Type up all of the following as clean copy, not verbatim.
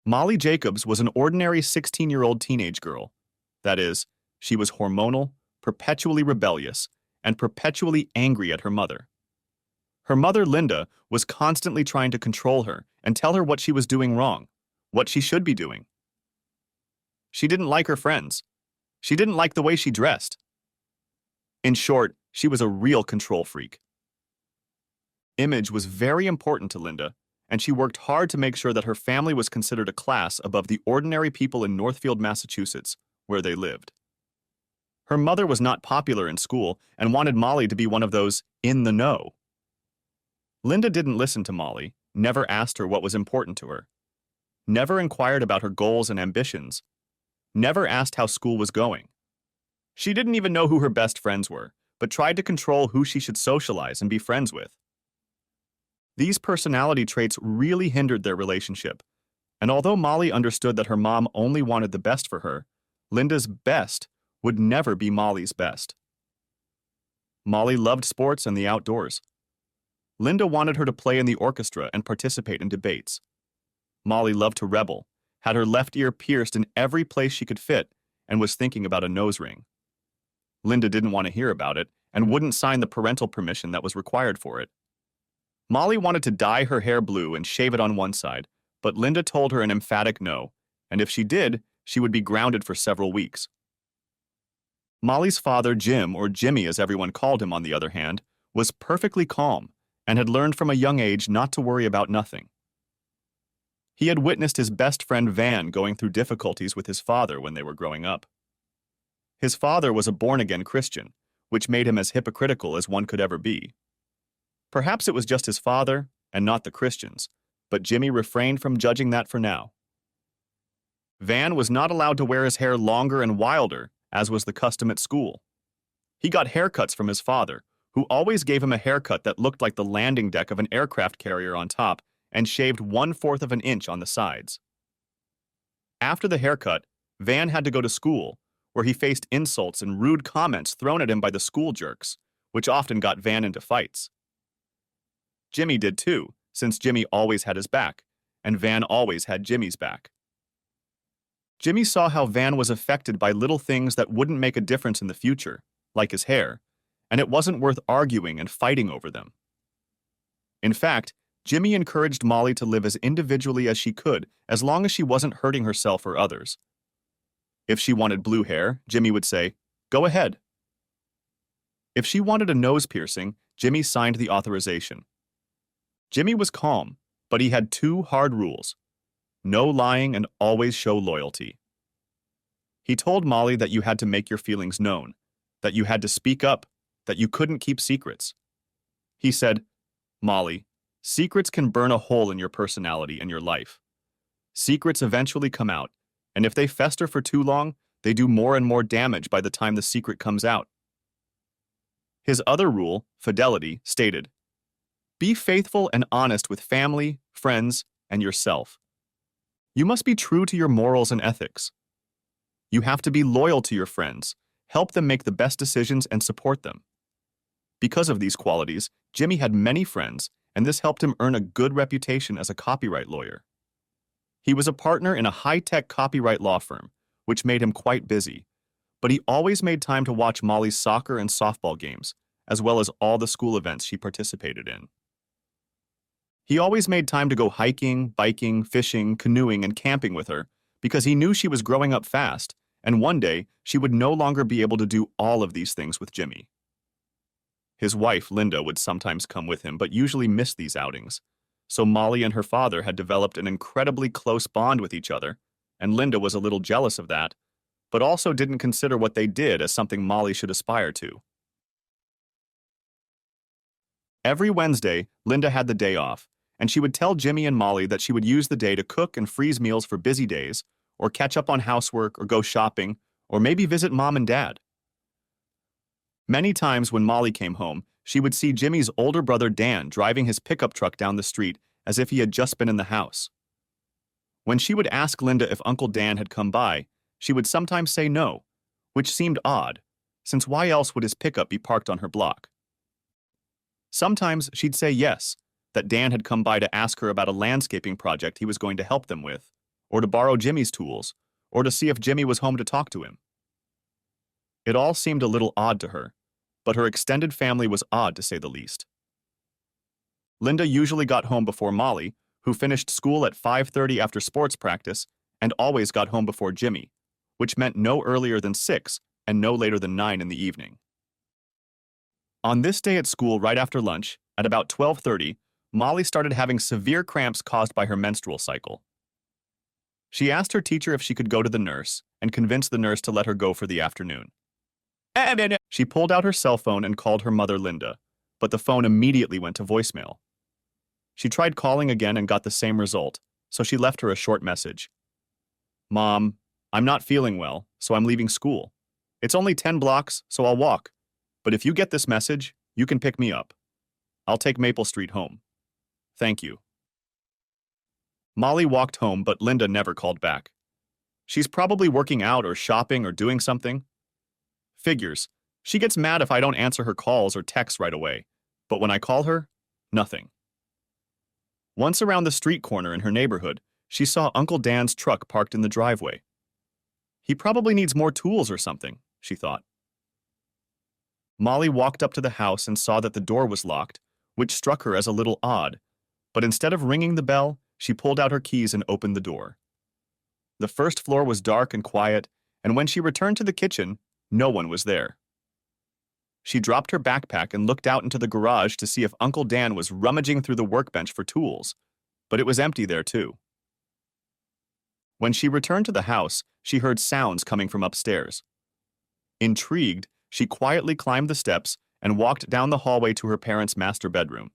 Molly Jacobs was an ordinary 16-year-old teenage girl. That is, she was hormonal, perpetually rebellious, and perpetually angry at her mother. Her mother, Linda, was constantly trying to control her and tell her what she was doing wrong, what she should be doing. She didn't like her friends. She didn't like the way she dressed. In short, she was a real control freak. Image was very important to Linda, and she worked hard to make sure that her family was considered a class above the ordinary people in Northfield, Massachusetts, where they lived. Her mother was not popular in school and wanted Molly to be one of those in the know. Linda didn't listen to Molly, never asked her what was important to her, never inquired about her goals and ambitions, never asked how school was going. She didn't even know who her best friends were, but tried to control who she should socialize and be friends with. These personality traits really hindered their relationship, and although Molly understood that her mom only wanted the best for her, Linda's best would never be Molly's best. Molly loved sports and the outdoors. Linda wanted her to play in the orchestra and participate in debates. Molly loved to rebel, had her left ear pierced in every place she could fit, and was thinking about a nose ring. Linda didn't want to hear about it and wouldn't sign the parental permission that was required for it. Molly wanted to dye her hair blue and shave it on one side, but Linda told her an emphatic no, and if she did, she would be grounded for several weeks. Molly's father, Jim, or Jimmy as everyone called him on the other hand, was perfectly calm and had learned from a young age not to worry about nothing. He had witnessed his best friend Van going through difficulties with his father when they were growing up. His father was a born-again Christian, which made him as hypocritical as one could ever be. Perhaps it was just his father, and not the Christians, but Jimmy refrained from judging that for now. Van was not allowed to wear his hair longer and wilder, as was the custom at school. He got haircuts from his father, who always gave him a haircut that looked like the landing deck of an aircraft carrier on top and shaved 1/4 of an inch on the sides. After the haircut, Van had to go to school, where he faced insults and rude comments thrown at him by the school jerks, which often got Van into fights. Jimmy did too, since Jimmy always had his back, and Van always had Jimmy's back. Jimmy saw how Van was affected by little things that wouldn't make a difference in the future, like his hair, and it wasn't worth arguing and fighting over them. In fact, Jimmy encouraged Molly to live as individually as she could, as long as she wasn't hurting herself or others. If she wanted blue hair, Jimmy would say, "Go ahead." If she wanted a nose piercing, Jimmy signed the authorization. Jimmy was calm, but he had two hard rules: no lying and always show loyalty. He told Molly that you had to make your feelings known, that you had to speak up, that you couldn't keep secrets. He said, "Molly, secrets can burn a hole in your personality and your life. Secrets eventually come out, and if they fester for too long, they do more and more damage by the time the secret comes out." His other rule, fidelity, stated, "Be faithful and honest with family, friends, and yourself. You must be true to your morals and ethics. You have to be loyal to your friends, help them make the best decisions, and support them." Because of these qualities, Jimmy had many friends, and this helped him earn a good reputation as a copyright lawyer. He was a partner in a high-tech copyright law firm, which made him quite busy, but he always made time to watch Molly's soccer and softball games, as well as all the school events she participated in. He always made time to go hiking, biking, fishing, canoeing, and camping with her because he knew she was growing up fast, and one day she would no longer be able to do all of these things with Jimmy. His wife, Linda, would sometimes come with him, but usually missed these outings, so Molly and her father had developed an incredibly close bond with each other, and Linda was a little jealous of that, but also didn't consider what they did as something Molly should aspire to. Every Wednesday, Linda had the day off, and she would tell Jimmy and Molly that she would use the day to cook and freeze meals for busy days, or catch up on housework, or go shopping, or maybe visit Mom and Dad. Many times when Molly came home, she would see Jimmy's older brother Dan driving his pickup truck down the street as if he had just been in the house. When she would ask Linda if Uncle Dan had come by, she would sometimes say no, which seemed odd, since why else would his pickup be parked on her block? Sometimes she'd say yes, that Dan had come by to ask her about a landscaping project he was going to help them with, or to borrow Jimmy's tools, or to see if Jimmy was home to talk to him. It all seemed a little odd to her, but her extended family was odd to say the least. Linda usually got home before Molly, who finished school at 5:30 after sports practice, and always got home before Jimmy, which meant no earlier than 6 and no later than 9 in the evening. On this day at school right after lunch, at about 12:30, Molly started having severe cramps caused by her menstrual cycle. She asked her teacher if she could go to the nurse and convinced the nurse to let her go for the afternoon. She pulled out her cell phone and called her mother Linda, but the phone immediately went to voicemail. She tried calling again and got the same result, so she left her a short message. "Mom, I'm not feeling well, so I'm leaving school. It's only 10 blocks, so I'll walk. But if you get this message, you can pick me up. I'll take Maple Street home. Thank you." Molly walked home, but Linda never called back. She's probably working out or shopping or doing something. Figures. She gets mad if I don't answer her calls or texts right away, but when I call her, nothing. Once around the street corner in her neighborhood, she saw Uncle Dan's truck parked in the driveway. He probably needs more tools or something, she thought. Molly walked up to the house and saw that the door was locked, which struck her as a little odd, but instead of ringing the bell, she pulled out her keys and opened the door. The first floor was dark and quiet, and when she returned to the kitchen, no one was there. She dropped her backpack and looked out into the garage to see if Uncle Dan was rummaging through the workbench for tools, but it was empty there too. When she returned to the house, she heard sounds coming from upstairs. Intrigued, she quietly climbed the steps and walked down the hallway to her parents' master bedroom.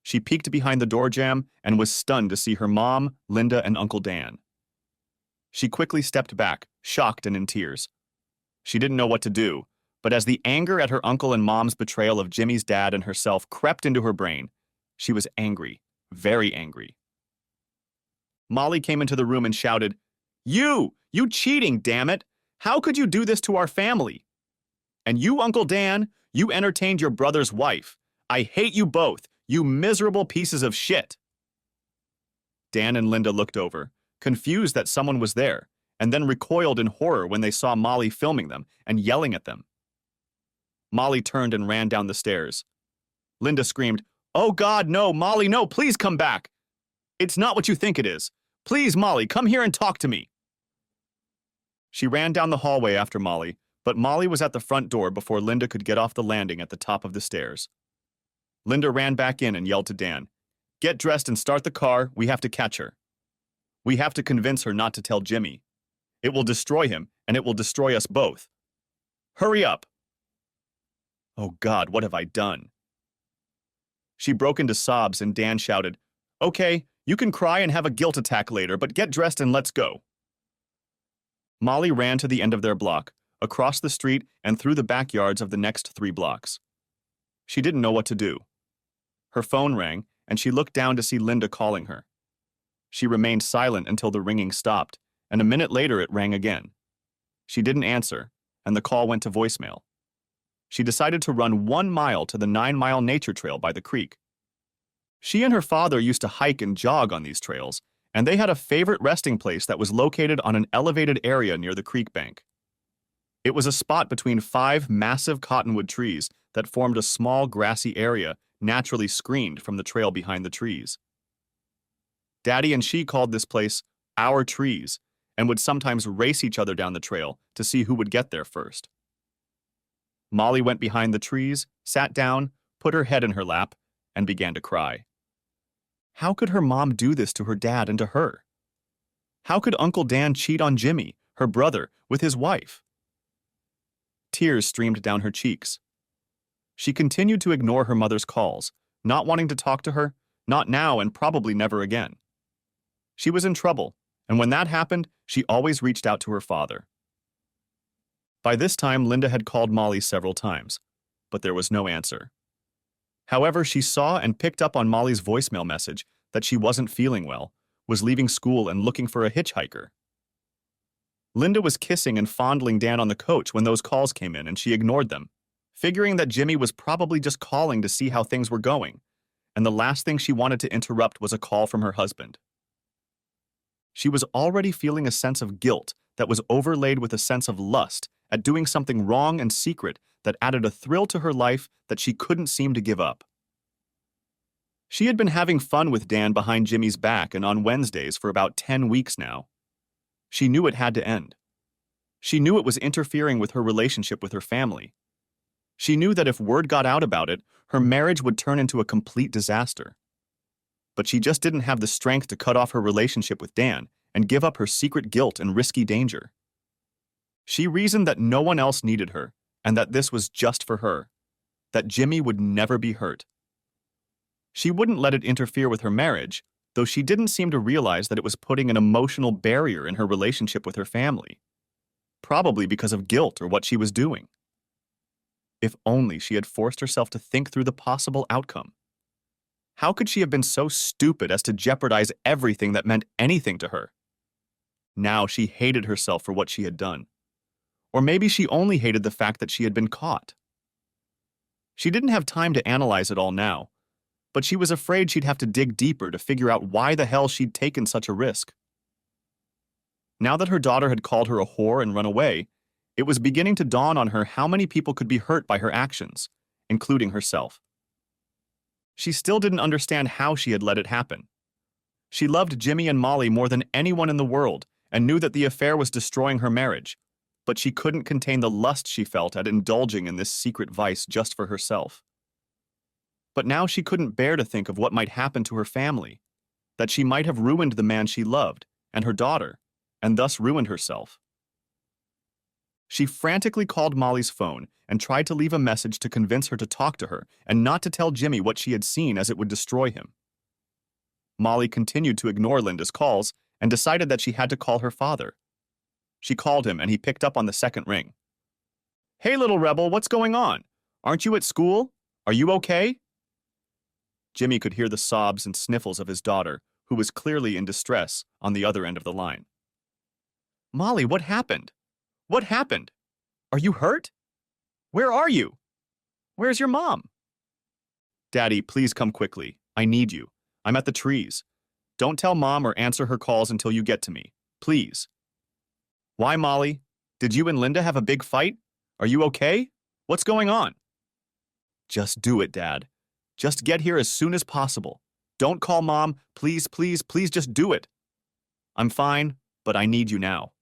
She peeked behind the door jamb and was stunned to see her mom, Linda, and Uncle Dan. She quickly stepped back, shocked and in tears. She didn't know what to do, but as the anger at her uncle and mom's betrayal of Jimmy's dad and herself crept into her brain, she was angry, very angry. Molly came into the room and shouted, You cheating, damn it! How could you do this to our family? And you, Uncle Dan, you entertained your brother's wife. I hate you both, you miserable pieces of shit." Dan and Linda looked over, confused that someone was there, and then recoiled in horror when they saw Molly filming them and yelling at them. Molly turned and ran down the stairs. Linda screamed, "Oh God, no, Molly, no, please come back. It's not what you think it is. Please, Molly, come here and talk to me." She ran down the hallway after Molly, but Molly was at the front door before Linda could get off the landing at the top of the stairs. Linda ran back in and yelled to Dan, "Get dressed and start the car, we have to catch her. We have to convince her not to tell Jimmy. It will destroy him, and it will destroy us both. Hurry up!" Oh God, what have I done? She broke into sobs and Dan shouted, "Okay, you can cry and have a guilt attack later, but get dressed and let's go." Molly ran to the end of their block, across the street and through the backyards of the next 3 blocks. She didn't know what to do. Her phone rang, and she looked down to see Linda calling her. She remained silent until the ringing stopped, and a minute later it rang again. She didn't answer, and the call went to voicemail. She decided to run 1 mile to the 9-mile nature trail by the creek. She and her father used to hike and jog on these trails, and they had a favorite resting place that was located on an elevated area near the creek bank. It was a spot between 5 massive cottonwood trees that formed a small grassy area naturally screened from the trail behind the trees. Daddy and she called this place Our Trees and would sometimes race each other down the trail to see who would get there first. Molly went behind the trees, sat down, put her head in her lap, and began to cry. How could her mom do this to her dad and to her? How could Uncle Dan cheat on Jimmy, her brother, with his wife? Tears streamed down her cheeks. She continued to ignore her mother's calls, not wanting to talk to her, not now and probably never again. She was in trouble, and when that happened, she always reached out to her father. By this time, Linda had called Molly several times, but there was no answer. However, she saw and picked up on Molly's voicemail message that she wasn't feeling well, was leaving school and looking for a hitchhiker. Linda was kissing and fondling Dan on the coach when those calls came in, and she ignored them, figuring that Jimmy was probably just calling to see how things were going, and the last thing she wanted to interrupt was a call from her husband. She was already feeling a sense of guilt that was overlaid with a sense of lust at doing something wrong and secret that added a thrill to her life that she couldn't seem to give up. She had been having fun with Dan behind Jimmy's back and on Wednesdays for about 10 weeks now. She knew it had to end. She knew it was interfering with her relationship with her family. She knew that if word got out about it, her marriage would turn into a complete disaster. But she just didn't have the strength to cut off her relationship with Dan and give up her secret guilt and risky danger. She reasoned that no one else needed her and that this was just for her, that Jimmy would never be hurt. She wouldn't let it interfere with her marriage, though she didn't seem to realize that it was putting an emotional barrier in her relationship with her family, probably because of guilt or what she was doing. If only she had forced herself to think through the possible outcome. How could she have been so stupid as to jeopardize everything that meant anything to her? Now she hated herself for what she had done. Or maybe she only hated the fact that she had been caught. She didn't have time to analyze it all now, but she was afraid she'd have to dig deeper to figure out why the hell she'd taken such a risk. Now that her daughter had called her a whore and run away, it was beginning to dawn on her how many people could be hurt by her actions, including herself. She still didn't understand how she had let it happen. She loved Jimmy and Molly more than anyone in the world and knew that the affair was destroying her marriage, but she couldn't contain the lust she felt at indulging in this secret vice just for herself. But now she couldn't bear to think of what might happen to her family, that she might have ruined the man she loved and her daughter, and thus ruined herself. She frantically called Molly's phone and tried to leave a message to convince her to talk to her and not to tell Jimmy what she had seen, as it would destroy him. Molly continued to ignore Linda's calls and decided that she had to call her father. She called him and he picked up on the second ring. "Hey, little rebel, what's going on? Aren't you at school? Are you okay?" Jimmy could hear the sobs and sniffles of his daughter, who was clearly in distress, on the other end of the line. "Molly, what happened? What happened? Are you hurt? Where are you? Where's your mom?" "Daddy, please come quickly. I need you. I'm at the trees. Don't tell Mom or answer her calls until you get to me. Please." "Why, Molly? Did you and Linda have a big fight? Are you okay? What's going on?" "Just do it, Dad. Just get here as soon as possible. Don't call Mom. Please, please, please just do it." "I'm fine, but I need you now."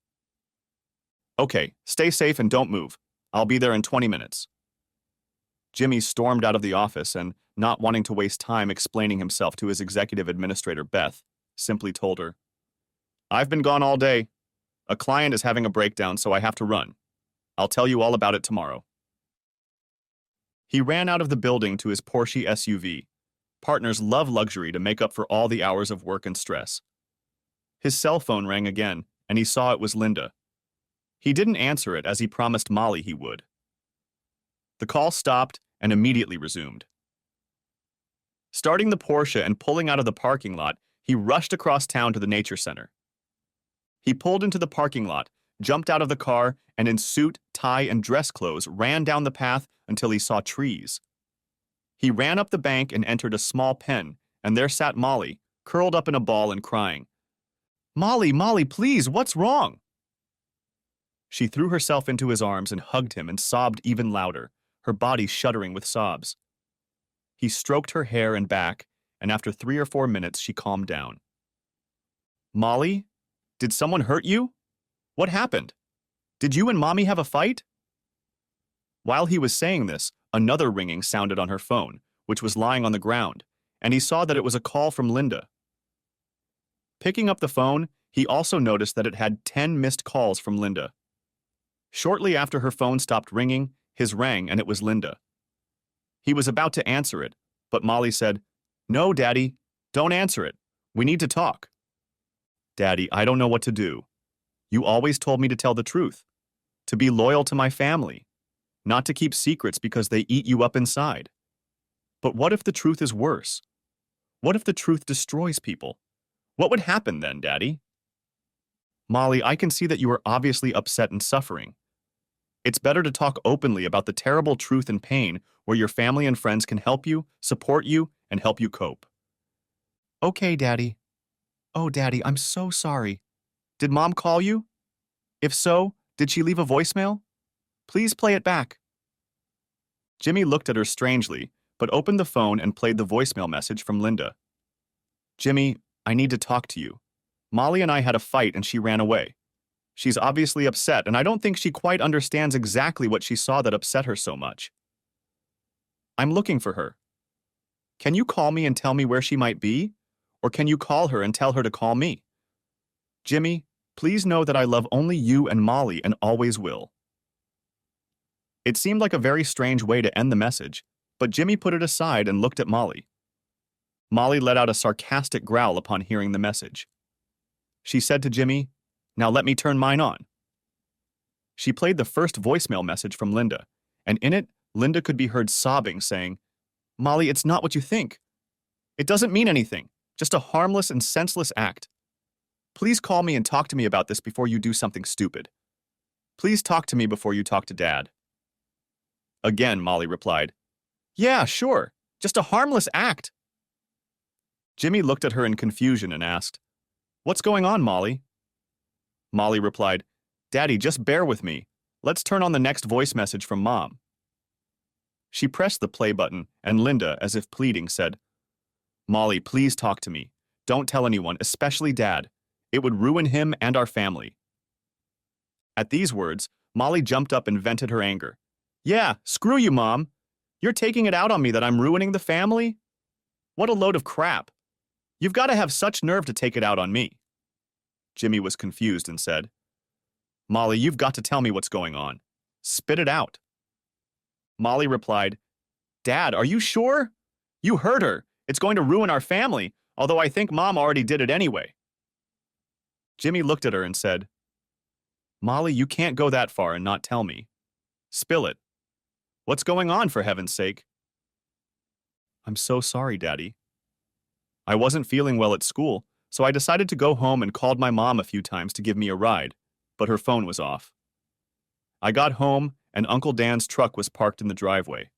"Okay, stay safe and don't move. I'll be there in 20 minutes. Jimmy stormed out of the office and, not wanting to waste time explaining himself to his executive administrator, Beth, simply told her, "I've been gone all day. A client is having a breakdown, so I have to run. I'll tell you all about it tomorrow." He ran out of the building to his Porsche SUV. Partners love luxury to make up for all the hours of work and stress. His cell phone rang again, and he saw it was Linda. He didn't answer it as he promised Molly he would. The call stopped and immediately resumed. Starting the Porsche and pulling out of the parking lot, he rushed across town to the nature center. He pulled into the parking lot, jumped out of the car, and in suit, tie, and dress clothes ran down the path until he saw trees. He ran up the bank and entered a small pen, and there sat Molly, curled up in a ball and crying. "Molly, Molly, please, what's wrong?" She threw herself into his arms and hugged him and sobbed even louder, her body shuddering with sobs. He stroked her hair and back, and after 3 or 4 minutes she calmed down. "Molly, did someone hurt you? What happened? Did you and Mommy have a fight?" While he was saying this, another ringing sounded on her phone, which was lying on the ground, and he saw that it was a call from Linda. Picking up the phone, he also noticed that it had 10 missed calls from Linda. Shortly after her phone stopped ringing, his rang and it was Linda. He was about to answer it, but Molly said, "No, Daddy, don't answer it. We need to talk." "Daddy, I don't know what to do. You always told me to tell the truth, to be loyal to my family, not to keep secrets because they eat you up inside. But what if the truth is worse? What if the truth destroys people? What would happen then, Daddy?" "Molly, I can see that you are obviously upset and suffering. It's better to talk openly about the terrible truth and pain where your family and friends can help you, support you, and help you cope." "Okay, Daddy. Oh, Daddy, I'm so sorry. Did Mom call you? If so, did she leave a voicemail? Please play it back. Jimmy looked at her strangely, but opened the phone and played the voicemail message from Linda. Jimmy, I need to talk to you. Molly and I had a fight and she ran away. She's obviously upset, and I don't think she quite understands exactly what she saw that upset her so much. I'm looking for her. Can you call me and tell me where she might be? Or can you call her and tell her to call me? Jimmy, please know that I love only you and Molly and always will. It seemed like a very strange way to end the message, but Jimmy put it aside and looked at Molly. Molly let out a sarcastic growl upon hearing the message. She said to Jimmy, "Now let me turn mine on." She played the first voicemail message from Linda, and in it, Linda could be heard sobbing, saying, "Molly, it's not what you think. It doesn't mean anything, just a harmless and senseless act. Please call me and talk to me about this before you do something stupid. Please talk to me before you talk to Dad." Again, Molly replied, "Yeah, sure, just a harmless act." Jimmy looked at her in confusion and asked, "What's going on, Molly?" Molly replied, "Daddy, just bear with me. Let's turn on the next voice message from Mom." She pressed the play button, and Linda, as if pleading, said, "Molly, please talk to me. Don't tell anyone, especially Dad. It would ruin him and our family." At these words, Molly jumped up and vented her anger. "Yeah, screw you, Mom. You're taking it out on me that I'm ruining the family? What a load of crap. You've got to have such nerve to take it out on me." Jimmy was confused and said, "Molly, you've got to tell me what's going on. Spit it out." Molly replied, "Dad, are you sure? You heard her. It's going to ruin our family, although I think Mom already did it anyway." Jimmy looked at her and said, "Molly, you can't go that far and not tell me. Spill it. What's going on, for heaven's sake?" "I'm so sorry, Daddy. I wasn't feeling well at school, so I decided to go home and called my mom a few times to give me a ride, but her phone was off. I got home, and Uncle Dan's truck was parked in the driveway.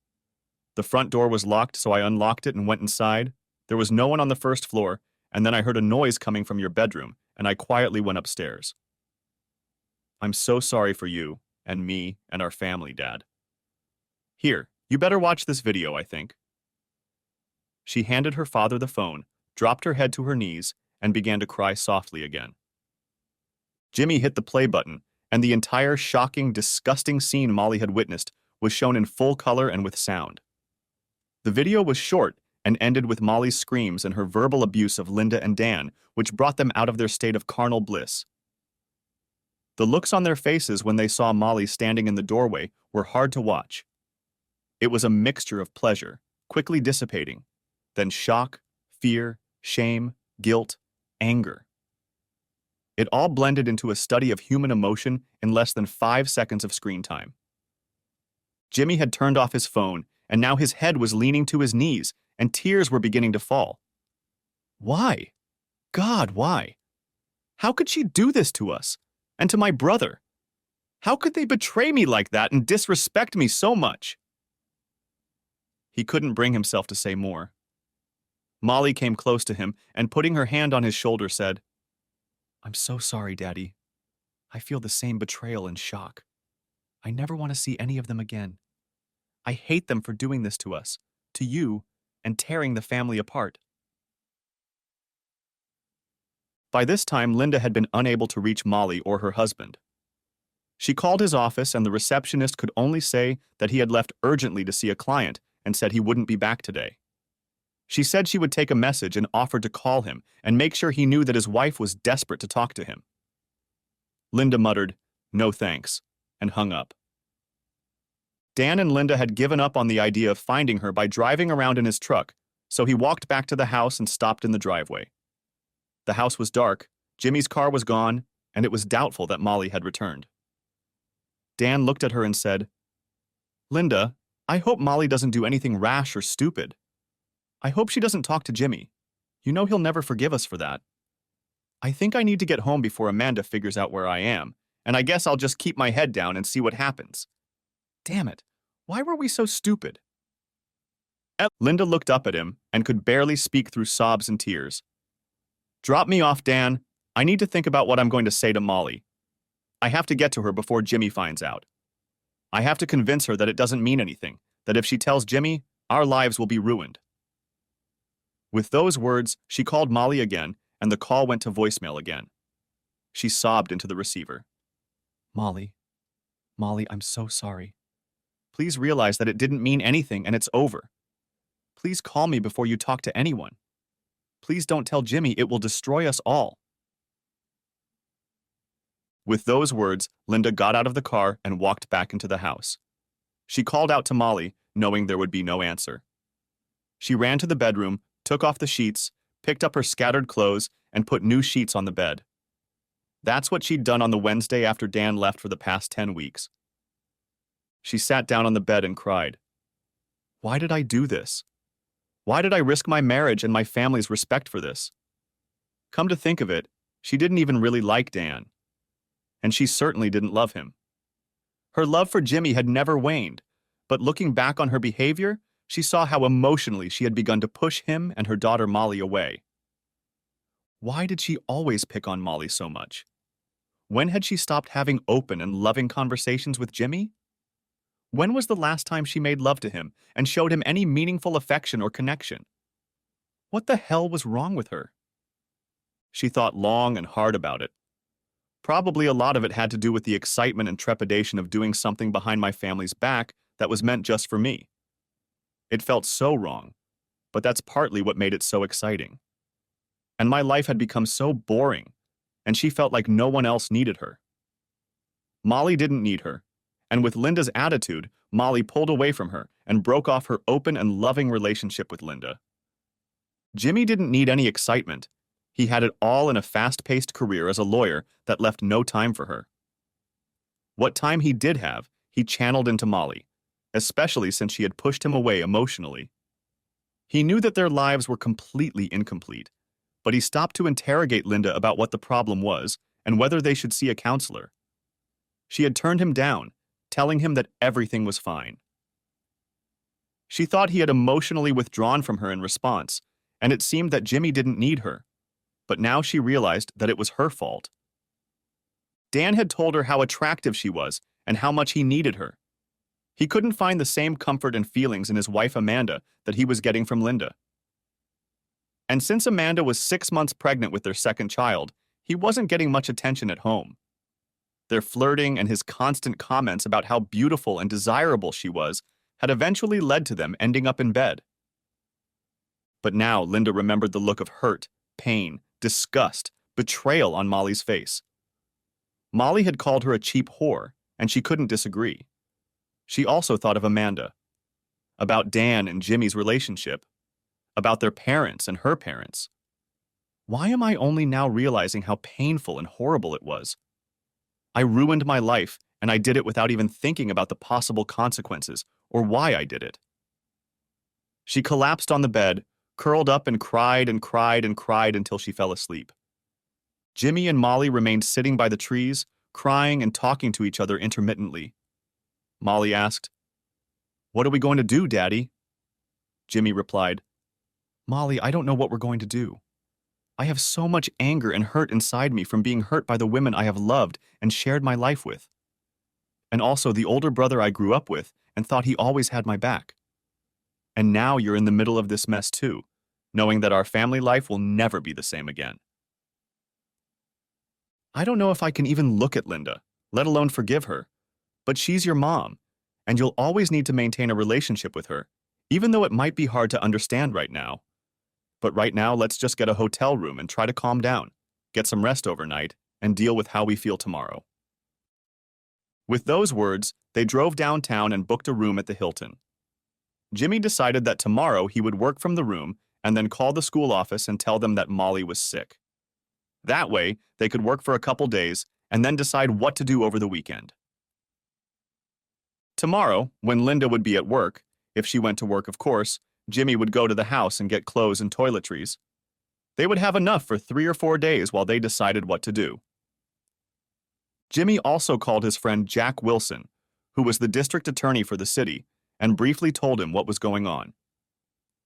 The front door was locked, so I unlocked it and went inside. There was no one on the first floor, and then I heard a noise coming from your bedroom, and I quietly went upstairs. I'm so sorry for you, and me, and our family, Dad. Here, you better watch this video, I think." She handed her father the phone, dropped her head to her knees, and began to cry softly again. Jimmy hit the play button, and the entire shocking, disgusting scene Molly had witnessed was shown in full color and with sound. The video was short and ended with Molly's screams and her verbal abuse of Linda and Dan, which brought them out of their state of carnal bliss. The looks on their faces when they saw Molly standing in the doorway were hard to watch. It was a mixture of pleasure, quickly dissipating, then shock, fear, shame, guilt, anger. It all blended into a study of human emotion in less than 5 seconds of screen time. Jimmy had turned off his phone, and now his head was leaning to his knees, and tears were beginning to fall. Why? God, why? How could she do this to us? And to my brother? How could they betray me like that and disrespect me so much? He couldn't bring himself to say more. Molly came close to him and, putting her hand on his shoulder, said, "I'm so sorry, Daddy. I feel the same betrayal and shock. I never want to see any of them again. I hate them for doing this to us, to you, and tearing the family apart." By this time, Linda had been unable to reach Molly or her husband. She called his office, and the receptionist could only say that he had left urgently to see a client and said he wouldn't be back today. She said she would take a message and offered to call him and make sure he knew that his wife was desperate to talk to him. Linda muttered, "No thanks," and hung up. Dan and Linda had given up on the idea of finding her by driving around in his truck, so he walked back to the house and stopped in the driveway. The house was dark, Jimmy's car was gone, and it was doubtful that Molly had returned. Dan looked at her and said, "Linda, I hope Molly doesn't do anything rash or stupid. I hope she doesn't talk to Jimmy. You know he'll never forgive us for that. I think I need to get home before Amanda figures out where I am, and I guess I'll just keep my head down and see what happens. Damn it, why were we so stupid?" Linda looked up at him and could barely speak through sobs and tears. "Drop me off, Dan. I need to think about what I'm going to say to Molly. I have to get to her before Jimmy finds out. I have to convince her that it doesn't mean anything, that if she tells Jimmy, our lives will be ruined. With those words, she called Molly again, and the call went to voicemail again. She sobbed into the receiver. Molly, I'm so sorry. Please realize that it didn't mean anything and it's over. Please call me before you talk to anyone. Please don't tell Jimmy, it will destroy us all. With those words, Linda got out of the car and walked back into the house. She called out to Molly, knowing there would be no answer. She ran to the bedroom, took off the sheets, picked up her scattered clothes, and put new sheets on the bed. That's what she'd done on the Wednesday after Dan left for the past 10 weeks. She sat down on the bed and cried. Why did I do this? Why did I risk my marriage and my family's respect for this? Come to think of it, she didn't even really like Dan. And she certainly didn't love him. Her love for Jimmy had never waned, but looking back on her behavior, she saw how emotionally she had begun to push him and her daughter Molly away. Why did she always pick on Molly so much? When had she stopped having open and loving conversations with Jimmy? When was the last time she made love to him and showed him any meaningful affection or connection? What the hell was wrong with her? She thought long and hard about it. Probably a lot of it had to do with the excitement and trepidation of doing something behind my family's back that was meant just for me. It felt so wrong, but that's partly what made it so exciting. And my life had become so boring, and she felt like no one else needed her. Molly didn't need her, and with Linda's attitude, Molly pulled away from her and broke off her open and loving relationship with Linda. Jimmy didn't need any excitement. He had it all in a fast-paced career as a lawyer that left no time for her. What time he did have, he channeled into Molly, especially since she had pushed him away emotionally. He knew that their lives were completely incomplete, but he stopped to interrogate Linda about what the problem was and whether they should see a counselor. She had turned him down, telling him that everything was fine. She thought he had emotionally withdrawn from her in response, and it seemed that Jimmy didn't need her. But now she realized that it was her fault. Dan had told her how attractive she was and how much he needed her. He couldn't find the same comfort and feelings in his wife Amanda that he was getting from Linda. And since Amanda was 6 months pregnant with their second child, he wasn't getting much attention at home. Their flirting and his constant comments about how beautiful and desirable she was had eventually led to them ending up in bed. But now Linda remembered the look of hurt, pain, disgust, betrayal on Molly's face. Molly had called her a cheap whore, and she couldn't disagree. She also thought of Amanda, about Dan and Jimmy's relationship, about their parents and her parents. Why am I only now realizing how painful and horrible it was? I ruined my life, and I did it without even thinking about the possible consequences or why I did it. She collapsed on the bed, curled up and cried and cried and cried until she fell asleep. Jimmy and Molly remained sitting by the trees, crying and talking to each other intermittently. Molly asked, "What are we going to do, Daddy?" Jimmy replied, "Molly, I don't know what we're going to do. I have so much anger and hurt inside me from being hurt by the women I have loved and shared my life with. And also the older brother I grew up with and thought he always had my back. And now you're in the middle of this mess too, knowing that our family life will never be the same again. I don't know if I can even look at Linda, let alone forgive her, but she's your mom, and you'll always need to maintain a relationship with her, even though it might be hard to understand right now. But right now, let's just get a hotel room and try to calm down, get some rest overnight, and deal with how we feel tomorrow." With those words, they drove downtown and booked a room at the Hilton. Jimmy decided that tomorrow he would work from the room and then call the school office and tell them that Molly was sick. That way, they could work for a couple days and then decide what to do over the weekend. Tomorrow, when Linda would be at work, if she went to work, of course, Jimmy would go to the house and get clothes and toiletries. They would have enough for 3 or 4 days while they decided what to do. Jimmy also called his friend Jack Wilson, who was the district attorney for the city, and briefly told him what was going on.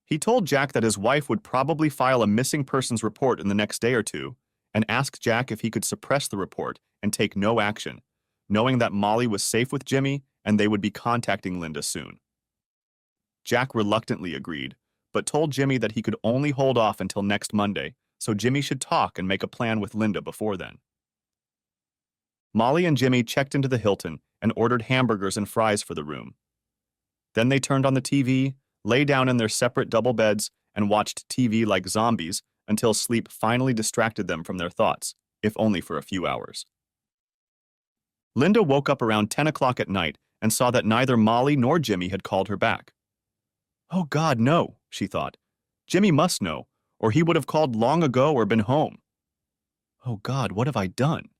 He told Jack that his wife would probably file a missing persons report in the next day or two, and asked Jack if he could suppress the report and take no action, knowing that Molly was safe with Jimmy and they would be contacting Linda soon. Jack reluctantly agreed, but told Jimmy that he could only hold off until next Monday, so Jimmy should talk and make a plan with Linda before then. Molly and Jimmy checked into the Hilton and ordered hamburgers and fries for the room. Then they turned on the TV, lay down in their separate double beds, and watched TV like zombies until sleep finally distracted them from their thoughts, if only for a few hours. Linda woke up around 10 o'clock at night and saw that neither Molly nor Jimmy had called her back. "Oh God, no," she thought. "Jimmy must know, or he would have called long ago or been home. Oh God, what have I done?"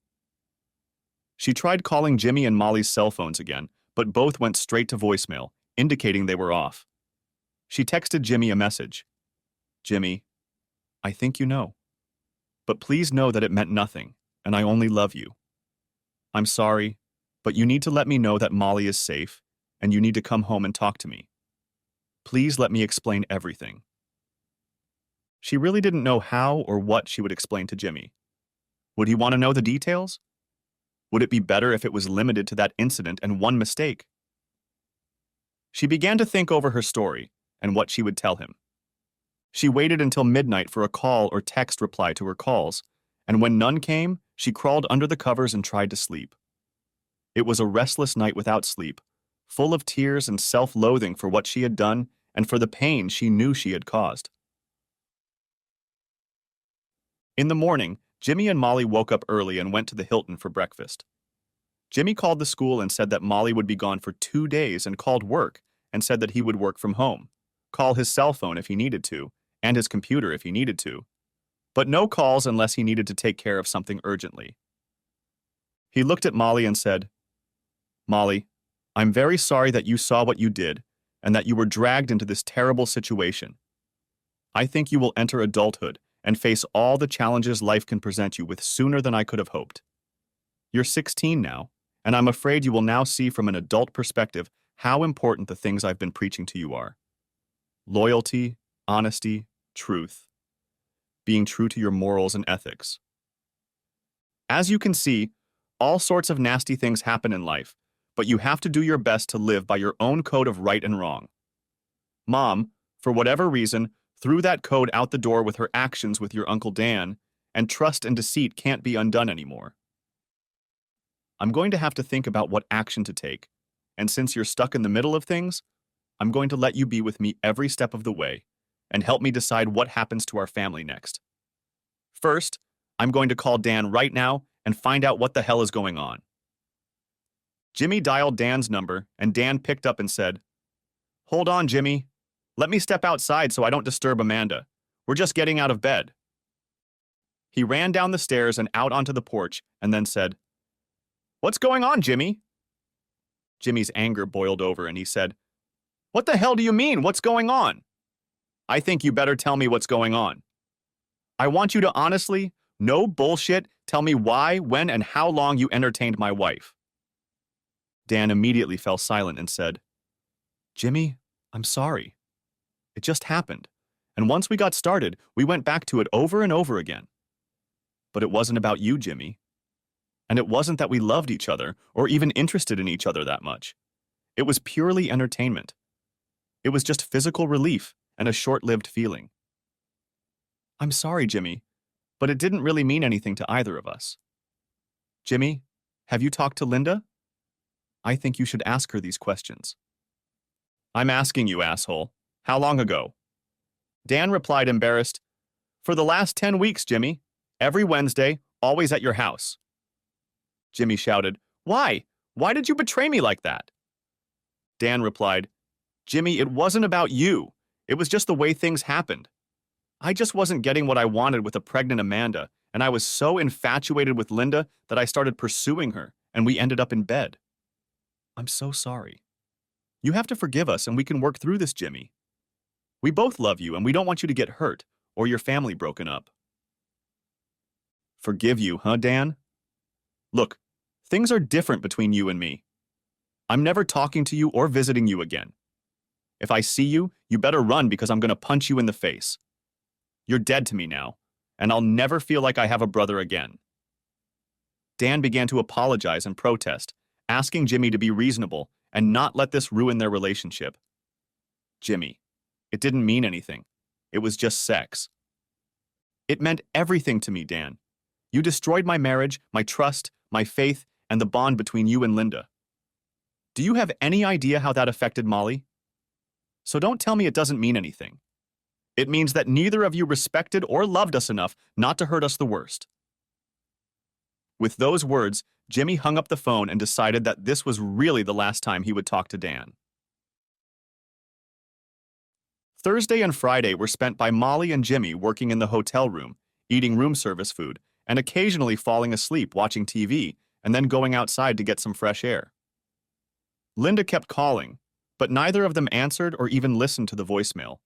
She tried calling Jimmy and Molly's cell phones again, but both went straight to voicemail, indicating they were off. She texted Jimmy a message. "Jimmy, I think you know. But please know that it meant nothing, and I only love you. I'm sorry, but you need to let me know that Molly is safe, and you need to come home and talk to me. Please let me explain everything." She really didn't know how or what she would explain to Jimmy. Would he want to know the details? Would it be better if it was limited to that incident and one mistake? She began to think over her story and what she would tell him. She waited until midnight for a call or text reply to her calls, and when none came, she crawled under the covers and tried to sleep. It was a restless night without sleep, full of tears and self-loathing for what she had done and for the pain she knew she had caused. In the morning, Jimmy and Molly woke up early and went to the Hilton for breakfast. Jimmy called the school and said that Molly would be gone for 2 days and called work and said that he would work from home, call his cell phone if he needed to, and his computer if he needed to, but no calls unless he needed to take care of something urgently. He looked at Molly and said, "Molly, I'm very sorry that you saw what you did and that you were dragged into this terrible situation. I think you will enter adulthood and face all the challenges life can present you with sooner than I could have hoped. You're 16 now, and I'm afraid you will now see from an adult perspective how important the things I've been preaching to you are. Loyalty, honesty, truth. Being true to your morals and ethics. As you can see, all sorts of nasty things happen in life, but you have to do your best to live by your own code of right and wrong. Mom, for whatever reason, threw that code out the door with her actions with your Uncle Dan, and trust and deceit can't be undone anymore. I'm going to have to think about what action to take, and since you're stuck in the middle of things, I'm going to let you be with me every step of the way and help me decide what happens to our family next. First, I'm going to call Dan right now and find out what the hell is going on." Jimmy dialed Dan's number, and Dan picked up and said, "Hold on, Jimmy. Let me step outside so I don't disturb Amanda. We're just getting out of bed." He ran down the stairs and out onto the porch and then said, "What's going on, Jimmy?" Jimmy's anger boiled over and he said, "What the hell do you mean, what's going on? I think you better tell me what's going on. I want you to honestly, no bullshit, tell me why, when, and how long you entertained my wife." Dan immediately fell silent and said, "Jimmy, I'm sorry. It just happened, and once we got started, we went back to it over and over again. But it wasn't about you, Jimmy. And it wasn't that we loved each other or even interested in each other that much. It was purely entertainment. It was just physical relief and a short-lived feeling. I'm sorry, Jimmy, but it didn't really mean anything to either of us. Jimmy, have you talked to Linda? I think you should ask her these questions." "I'm asking you, asshole. How long ago?" Dan replied, embarrassed, "For the last 10 weeks, Jimmy. Every Wednesday, always at your house." Jimmy shouted, "Why? Why did you betray me like that?" Dan replied, "Jimmy, it wasn't about you. It was just the way things happened. I just wasn't getting what I wanted with a pregnant Amanda, and I was so infatuated with Linda that I started pursuing her, and we ended up in bed. I'm so sorry. You have to forgive us, and we can work through this, Jimmy. We both love you, and we don't want you to get hurt or your family broken up." Forgive you, huh, Dan? Look, things are different between you and me. I'm never talking to you or visiting you again. If I see you, you better run because I'm going to punch you in the face. You're dead to me now, and I'll never feel like I have a brother again. Dan began to apologize and protest, asking Jimmy to be reasonable and not let this ruin their relationship. Jimmy, it didn't mean anything. It was just sex. It meant everything to me, Dan. You destroyed my marriage, my trust, my faith, and the bond between you and Linda. Do you have any idea how that affected Molly? So don't tell me it doesn't mean anything. It means that neither of you respected or loved us enough not to hurt us the worst. With those words, Jimmy hung up the phone and decided that this was really the last time he would talk to Dan. Thursday and Friday were spent by Molly and Jimmy working in the hotel room, eating room service food, and occasionally falling asleep watching TV and then going outside to get some fresh air. Linda kept calling, but neither of them answered or even listened to the voicemail.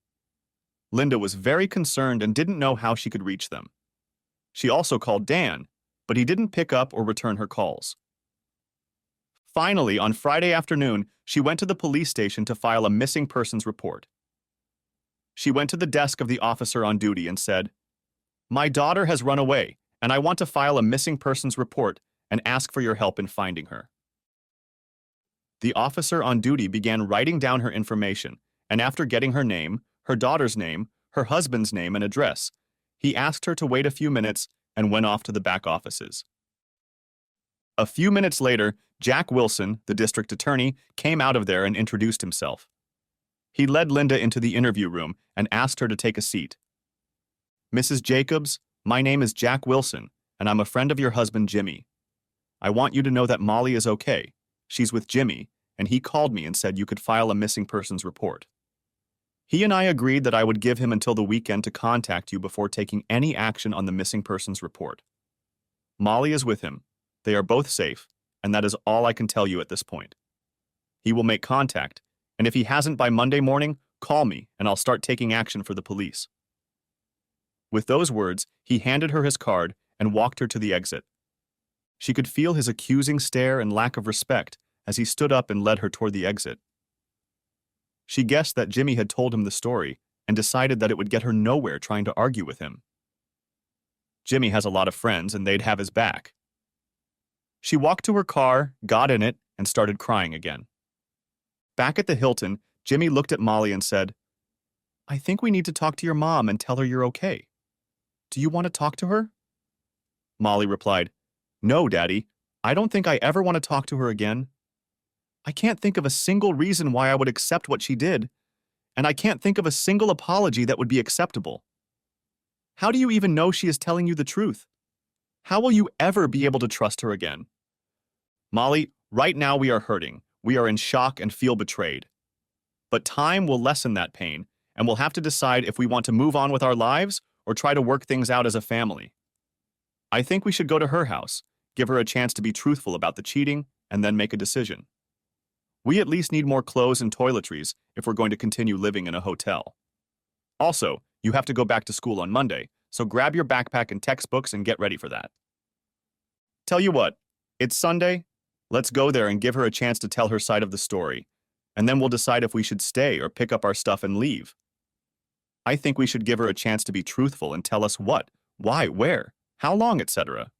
Linda was very concerned and didn't know how she could reach them. She also called Dan, but he didn't pick up or return her calls. Finally, on Friday afternoon, she went to the police station to file a missing persons report. She went to the desk of the officer on duty and said, "My daughter has run away, and I want to file a missing persons report and ask for your help in finding her." The officer on duty began writing down her information, and after getting her name, her daughter's name, her husband's name, and address, he asked her to wait a few minutes and went off to the back offices. A few minutes later, Jack Wilson, the district attorney, came out of there and introduced himself. He led Linda into the interview room and asked her to take a seat. "Mrs. Jacobs, my name is Jack Wilson, and I'm a friend of your husband, Jimmy. I want you to know that Molly is okay. She's with Jimmy, and he called me and said you could file a missing persons report. He and I agreed that I would give him until the weekend to contact you before taking any action on the missing persons report. Molly is with him. They are both safe, and that is all I can tell you at this point. He will make contact, and if he hasn't by Monday morning, call me and I'll start taking action for the police." With those words, he handed her his card and walked her to the exit. She could feel his accusing stare and lack of respect as he stood up and led her toward the exit. She guessed that Jimmy had told him the story and decided that it would get her nowhere trying to argue with him. Jimmy has a lot of friends and they'd have his back. She walked to her car, got in it, and started crying again. Back at the Hilton, Jimmy looked at Molly and said, "I think we need to talk to your mom and tell her you're okay. Do you want to talk to her?" Molly replied, "No, Daddy. I don't think I ever want to talk to her again. I can't think of a single reason why I would accept what she did, and I can't think of a single apology that would be acceptable. How do you even know she is telling you the truth? How will you ever be able to trust her again? Molly, right now we are hurting. We are in shock and feel betrayed. But time will lessen that pain, and we'll have to decide if we want to move on with our lives or try to work things out as a family. I think we should go to her house, give her a chance to be truthful about the cheating, and then make a decision. We at least need more clothes and toiletries if we're going to continue living in a hotel. Also, you have to go back to school on Monday, so grab your backpack and textbooks and get ready for that. Tell you what, it's Sunday. Let's go there and give her a chance to tell her side of the story, and then we'll decide if we should stay or pick up our stuff and leave. I think we should give her a chance to be truthful and tell us what, why, where, how long, etc."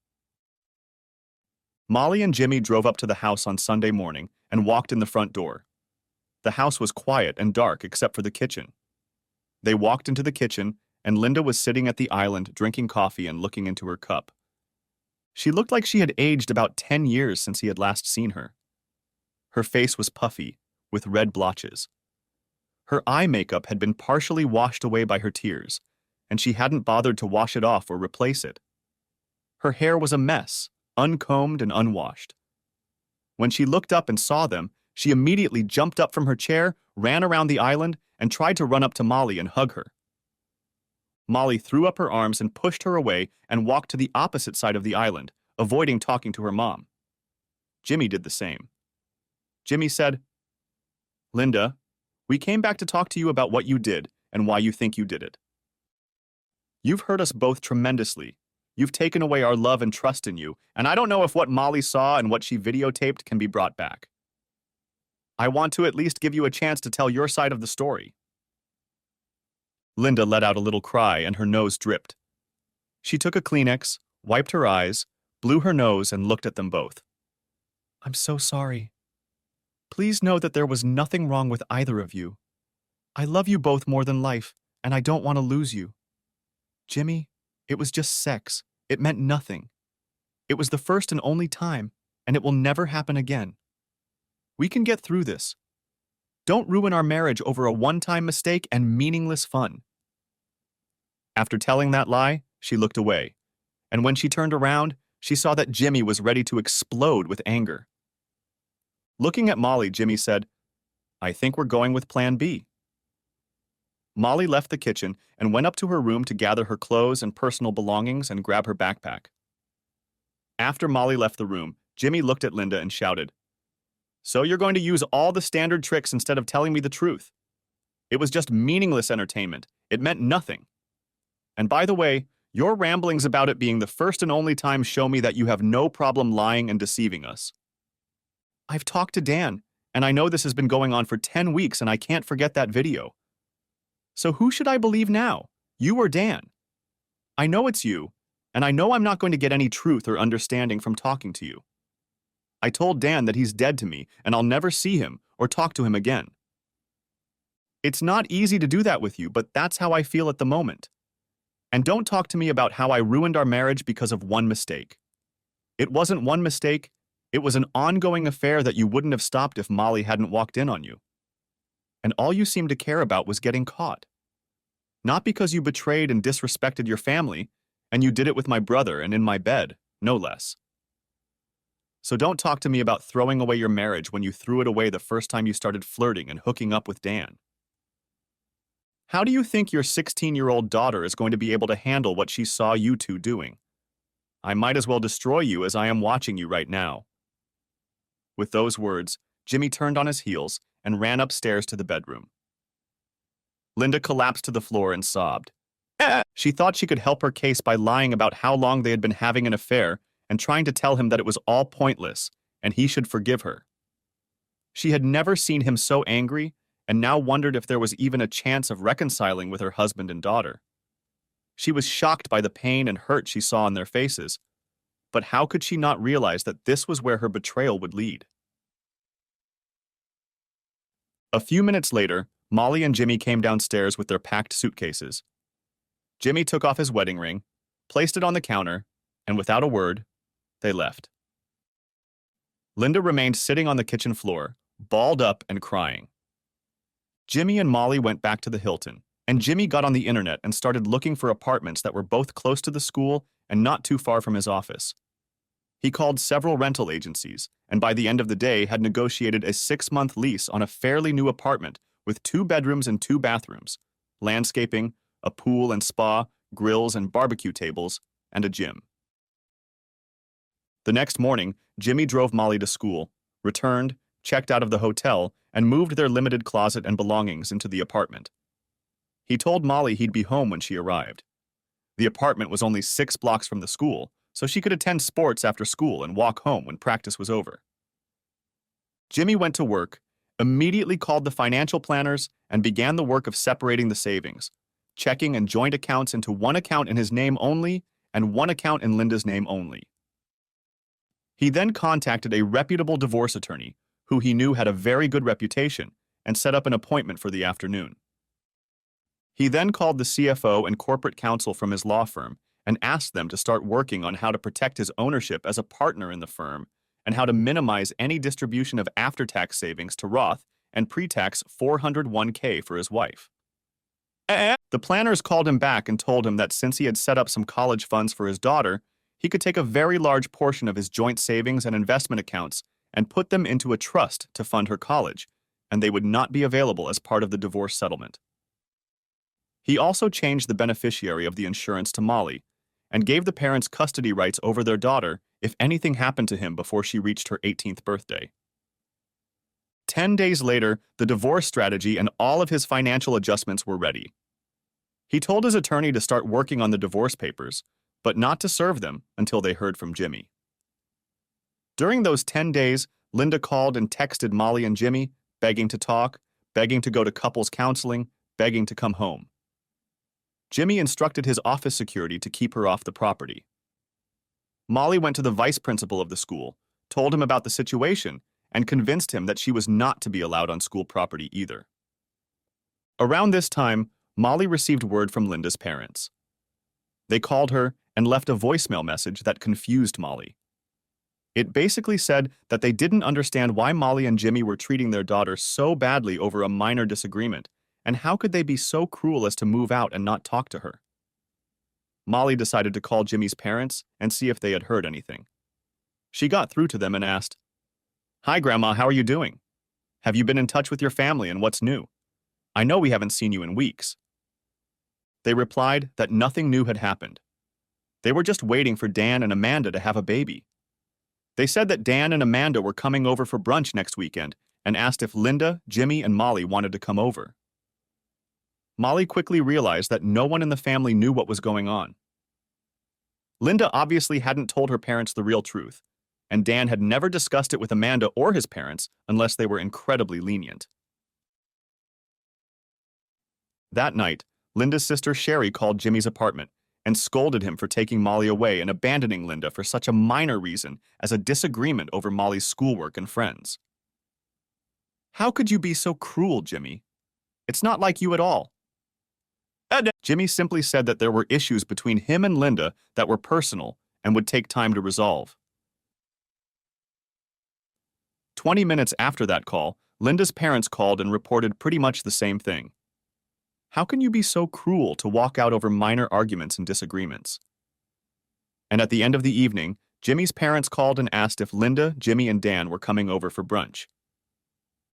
Molly and Jimmy drove up to the house on Sunday morning and walked in the front door. The house was quiet and dark except for the kitchen. They walked into the kitchen, and Linda was sitting at the island drinking coffee and looking into her cup. She looked like she had aged about 10 years since he had last seen her. Her face was puffy, with red blotches. Her eye makeup had been partially washed away by her tears, and she hadn't bothered to wash it off or replace it. Her hair was a mess, uncombed and unwashed. When she looked up and saw them, she immediately jumped up from her chair, ran around the island, and tried to run up to Molly and hug her. Molly threw up her arms and pushed her away and walked to the opposite side of the island, avoiding talking to her mom. Jimmy did the same. Jimmy said, "Linda, we came back to talk to you about what you did and why you think you did it. You've hurt us both tremendously. You've taken away our love and trust in you, and I don't know if what Molly saw and what she videotaped can be brought back. I want to at least give you a chance to tell your side of the story." Linda let out a little cry and her nose dripped. She took a Kleenex, wiped her eyes, blew her nose, and looked at them both. "I'm so sorry. Please know that there was nothing wrong with either of you. I love you both more than life, and I don't want to lose you. Jimmy, it was just sex. It meant nothing. It was the first and only time, and it will never happen again. We can get through this. Don't ruin our marriage over a one-time mistake and meaningless fun." After telling that lie, she looked away, and when she turned around, she saw that Jimmy was ready to explode with anger. Looking at Molly, Jimmy said, "I think we're going with Plan B." Molly left the kitchen and went up to her room to gather her clothes and personal belongings and grab her backpack. After Molly left the room, Jimmy looked at Linda and shouted, "So you're going to use all the standard tricks instead of telling me the truth? It was just meaningless entertainment. It meant nothing. And by the way, your ramblings about it being the first and only time show me that you have no problem lying and deceiving us. I've talked to Dan, and I know this has been going on for 10 weeks and I can't forget that video. So who should I believe now, you or Dan? I know it's you, and I know I'm not going to get any truth or understanding from talking to you. I told Dan that he's dead to me and I'll never see him or talk to him again. It's not easy to do that with you, but that's how I feel at the moment. And don't talk to me about how I ruined our marriage because of one mistake. It wasn't one mistake, it was an ongoing affair that you wouldn't have stopped if Molly hadn't walked in on you. And all you seemed to care about was getting caught. Not because you betrayed and disrespected your family, and you did it with my brother and in my bed, no less. So don't talk to me about throwing away your marriage when you threw it away the first time you started flirting and hooking up with Dan. How do you think your 16-year-old daughter is going to be able to handle what she saw you two doing? I might as well destroy you as I am watching you right now." With those words, Jimmy turned on his heels and ran upstairs to the bedroom. Linda collapsed to the floor and sobbed. She thought she could help her case by lying about how long they had been having an affair and trying to tell him that it was all pointless and he should forgive her. She had never seen him so angry and now wondered if there was even a chance of reconciling with her husband and daughter. She was shocked by the pain and hurt she saw on their faces, but how could she not realize that this was where her betrayal would lead? A few minutes later, Molly and Jimmy came downstairs with their packed suitcases. Jimmy took off his wedding ring, placed it on the counter, and without a word, they left. Linda remained sitting on the kitchen floor, balled up and crying. Jimmy and Molly went back to the Hilton, and Jimmy got on the internet and started looking for apartments that were both close to the school and not too far from his office. He called several rental agencies, and by the end of the day had negotiated a 6-month lease on a fairly new apartment with 2 bedrooms and 2 bathrooms, landscaping, a pool and spa, grills and barbecue tables, and a gym. The next morning, Jimmy drove Molly to school, returned, checked out of the hotel, and moved their limited closet and belongings into the apartment. He told Molly he'd be home when she arrived. The apartment was only 6 blocks from the school, so she could attend sports after school and walk home when practice was over. Jimmy went to work, immediately called the financial planners, and began the work of separating the savings, checking and joint accounts into one account in his name only and one account in Linda's name only. He then contacted a reputable divorce attorney, who he knew had a very good reputation, and set up an appointment for the afternoon. He then called the CFO and corporate counsel from his law firm and asked them to start working on how to protect his ownership as a partner in the firm and how to minimize any distribution of after-tax savings to Roth and pre-tax 401k for his wife. The planners called him back and told him that since he had set up some college funds for his daughter, he could take a very large portion of his joint savings and investment accounts and put them into a trust to fund her college, and they would not be available as part of the divorce settlement. He also changed the beneficiary of the insurance to Molly, and gave the parents custody rights over their daughter if anything happened to him before she reached her 18th birthday. 10 days later, the divorce strategy and all of his financial adjustments were ready. He told his attorney to start working on the divorce papers, but not to serve them until they heard from Jimmy. During those 10 days, Linda called and texted Molly and Jimmy, begging to talk, begging to go to couples counseling, begging to come home. Jimmy instructed his office security to keep her off the property. Molly went to the vice principal of the school, told him about the situation, and convinced him that she was not to be allowed on school property either. Around this time, Molly received word from Linda's parents. They called her and left a voicemail message that confused Molly. It basically said that they didn't understand why Molly and Jimmy were treating their daughter so badly over a minor disagreement, and how could they be so cruel as to move out and not talk to her? Molly decided to call Jimmy's parents and see if they had heard anything. She got through to them and asked, "Hi, Grandma, how are you doing? Have you been in touch with your family and what's new? I know we haven't seen you in weeks." They replied that nothing new had happened. They were just waiting for Dan and Amanda to have a baby. They said that Dan and Amanda were coming over for brunch next weekend and asked if Linda, Jimmy, and Molly wanted to come over. Molly quickly realized that no one in the family knew what was going on. Linda obviously hadn't told her parents the real truth, and Dan had never discussed it with Amanda or his parents unless they were incredibly lenient. That night, Linda's sister Sherry called Jimmy's apartment and scolded him for taking Molly away and abandoning Linda for such a minor reason as a disagreement over Molly's schoolwork and friends. "How could you be so cruel, Jimmy? It's not like you at all." Jimmy simply said that there were issues between him and Linda that were personal and would take time to resolve. 20 minutes after that call, Linda's parents called and reported pretty much the same thing. How can you be so cruel to walk out over minor arguments and disagreements? And at the end of the evening, Jimmy's parents called and asked if Linda, Jimmy, and Dan were coming over for brunch.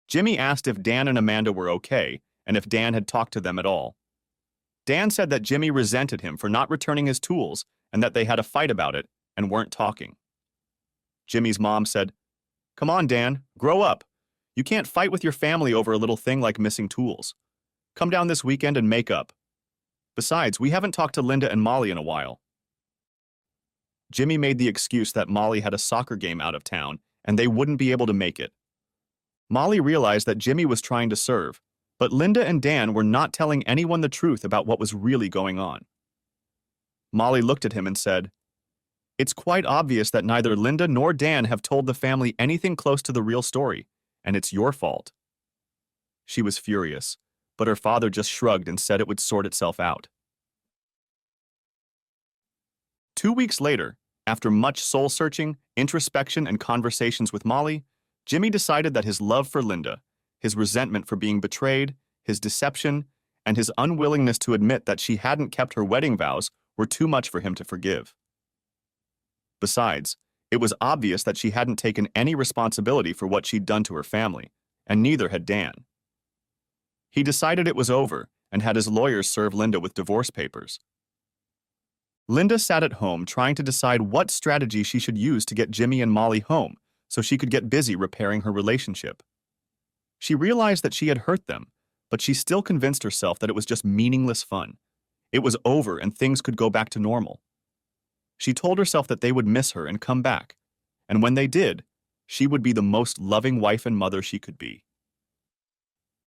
Jimmy asked if Dan and Amanda were okay and if Dan had talked to them at all. Dan said that Jimmy resented him for not returning his tools and that they had a fight about it and weren't talking. Jimmy's mom said, "Come on, Dan, grow up. You can't fight with your family over a little thing like missing tools. Come down this weekend and make up. Besides, we haven't talked to Linda and Molly in a while." Jimmy made the excuse that Molly had a soccer game out of town and they wouldn't be able to make it. Molly realized that Jimmy was trying to serve, but Linda and Dan were not telling anyone the truth about what was really going on. Molly looked at him and said, "It's quite obvious that neither Linda nor Dan have told the family anything close to the real story, and it's your fault." She was furious, but her father just shrugged and said it would sort itself out. 2 weeks later, after much soul-searching, introspection, and conversations with Molly, Jimmy decided that his love for Linda, his resentment for being betrayed, his deception, and his unwillingness to admit that she hadn't kept her wedding vows were too much for him to forgive. Besides, it was obvious that she hadn't taken any responsibility for what she'd done to her family, and neither had Dan. He decided it was over and had his lawyers serve Linda with divorce papers. Linda sat at home trying to decide what strategy she should use to get Jimmy and Molly home so she could get busy repairing her relationship. She realized that she had hurt them, but she still convinced herself that it was just meaningless fun. It was over and things could go back to normal. She told herself that they would miss her and come back, and when they did, she would be the most loving wife and mother she could be.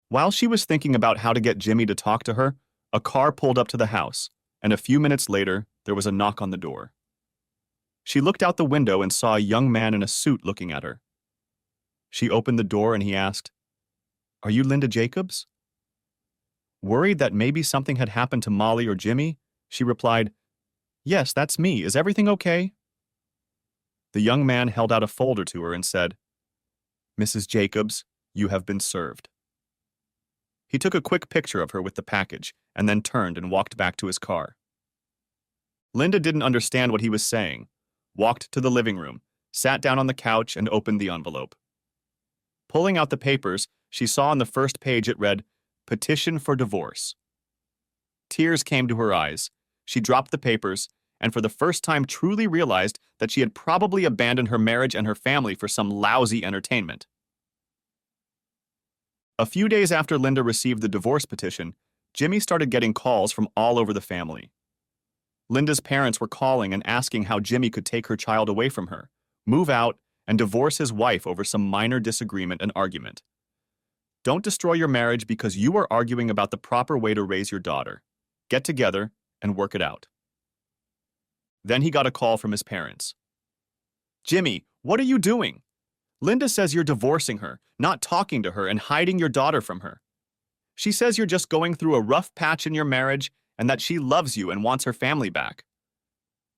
While she was thinking about how to get Jimmy to talk to her, a car pulled up to the house, and a few minutes later, there was a knock on the door. She looked out the window and saw a young man in a suit looking at her. She opened the door and he asked, "Are you Linda Jacobs?" Worried that maybe something had happened to Molly or Jimmy, she replied, "Yes, that's me. Is everything okay?" The young man held out a folder to her and said, "Mrs. Jacobs, you have been served." He took a quick picture of her with the package and then turned and walked back to his car. Linda didn't understand what he was saying, walked to the living room, sat down on the couch, and opened the envelope. Pulling out the papers, she saw on the first page it read, "Petition for divorce." Tears came to her eyes. She dropped the papers, and for the first time truly realized that she had probably abandoned her marriage and her family for some lousy entertainment. A few days after Linda received the divorce petition, Jimmy started getting calls from all over the family. Linda's parents were calling and asking how Jimmy could take her child away from her, move out, and divorce his wife over some minor disagreement and argument. Don't destroy your marriage because you are arguing about the proper way to raise your daughter. get together, and work it out. Then he got a call from his parents. Jimmy, what are you doing? Linda says you're divorcing her, not talking to her, and hiding your daughter from her. She says you're just going through a rough patch in your marriage and that she loves you and wants her family back.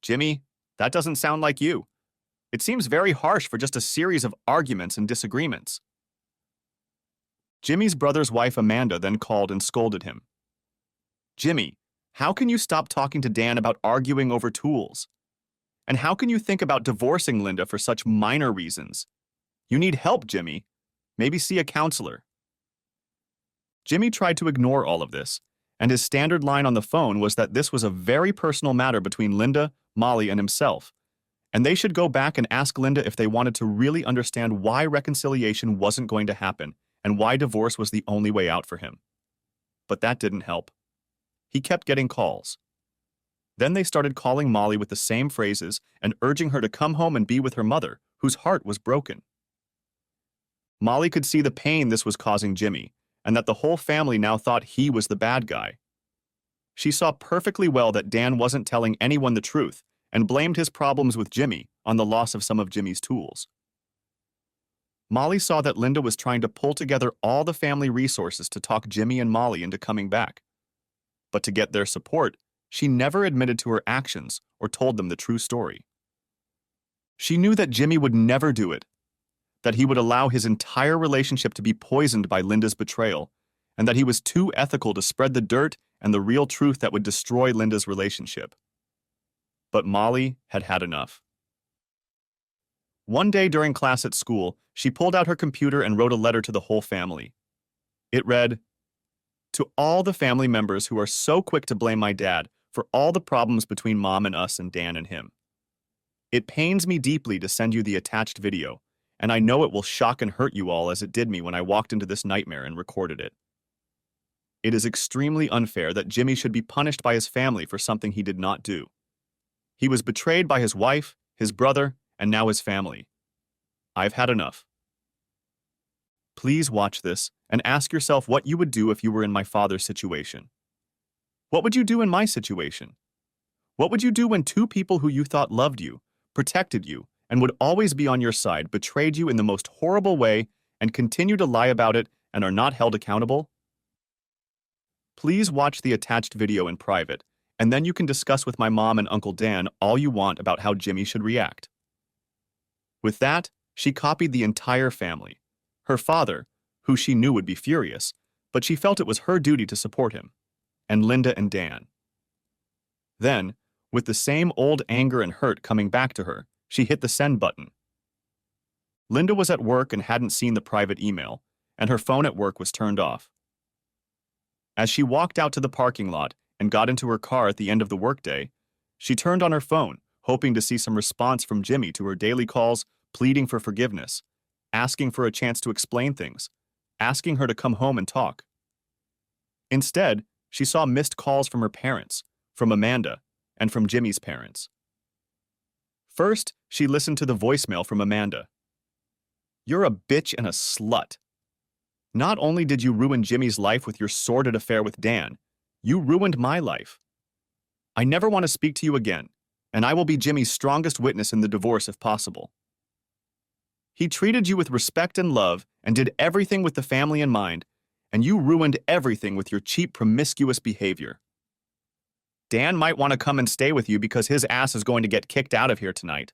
Jimmy, that doesn't sound like you. It seems very harsh for just a series of arguments and disagreements. Jimmy's brother's wife Amanda then called and scolded him. Jimmy, how can you stop talking to Dan about arguing over tools? And how can you think about divorcing Linda for such minor reasons? You need help, Jimmy. Maybe see a counselor. Jimmy tried to ignore all of this, and his standard line on the phone was that this was a very personal matter between Linda, Molly, and himself, and they should go back and ask Linda if they wanted to really understand why reconciliation wasn't going to happen and why divorce was the only way out for him. But that didn't help. He kept getting calls. Then they started calling Molly with the same phrases and urging her to come home and be with her mother, whose heart was broken. Molly could see the pain this was causing Jimmy, and that the whole family now thought he was the bad guy. She saw perfectly well that Dan wasn't telling anyone the truth and blamed his problems with Jimmy on the loss of some of Jimmy's tools. Molly saw that Linda was trying to pull together all the family resources to talk Jimmy and Molly into coming back. But to get their support, she never admitted to her actions or told them the true story. She knew that Jimmy would never do it, that he would allow his entire relationship to be poisoned by Linda's betrayal, and that he was too ethical to spread the dirt and the real truth that would destroy Linda's relationship. But Molly had had enough. One day during class at school, she pulled out her computer and wrote a letter to the whole family. It read, "To all the family members who are so quick to blame my dad for all the problems between Mom and us and Dan and him. It pains me deeply to send you the attached video, and I know it will shock and hurt you all as it did me when I walked into this nightmare and recorded it. It is extremely unfair that Jimmy should be punished by his family for something he did not do. He was betrayed by his wife, his brother, and now his family. I've had enough. Please watch this and ask yourself what you would do if you were in my father's situation. What would you do in my situation? What would you do when two people who you thought loved you, protected you, and would always be on your side betrayed you in the most horrible way and continue to lie about it and are not held accountable? Please watch the attached video in private, and then you can discuss with my mom and Uncle Dan all you want about how Jimmy should react." With that, she copied the entire family. Her father, who she knew would be furious, but she felt it was her duty to support him, and Linda and Dan. Then, with the same old anger and hurt coming back to her, she hit the send button. Linda was at work and hadn't seen the private email, and her phone at work was turned off. As she walked out to the parking lot and got into her car at the end of the workday, she turned on her phone, hoping to see some response from Jimmy to her daily calls, pleading for forgiveness, asking for a chance to explain things, asking her to come home and talk. Instead, she saw missed calls from her parents, from Amanda, and from Jimmy's parents. First, she listened to the voicemail from Amanda. "You're a bitch and a slut. Not only did you ruin Jimmy's life with your sordid affair with Dan, you ruined my life. I never want to speak to you again, and I will be Jimmy's strongest witness in the divorce if possible. He treated you with respect and love and did everything with the family in mind, and you ruined everything with your cheap, promiscuous behavior. Dan might want to come and stay with you because his ass is going to get kicked out of here tonight."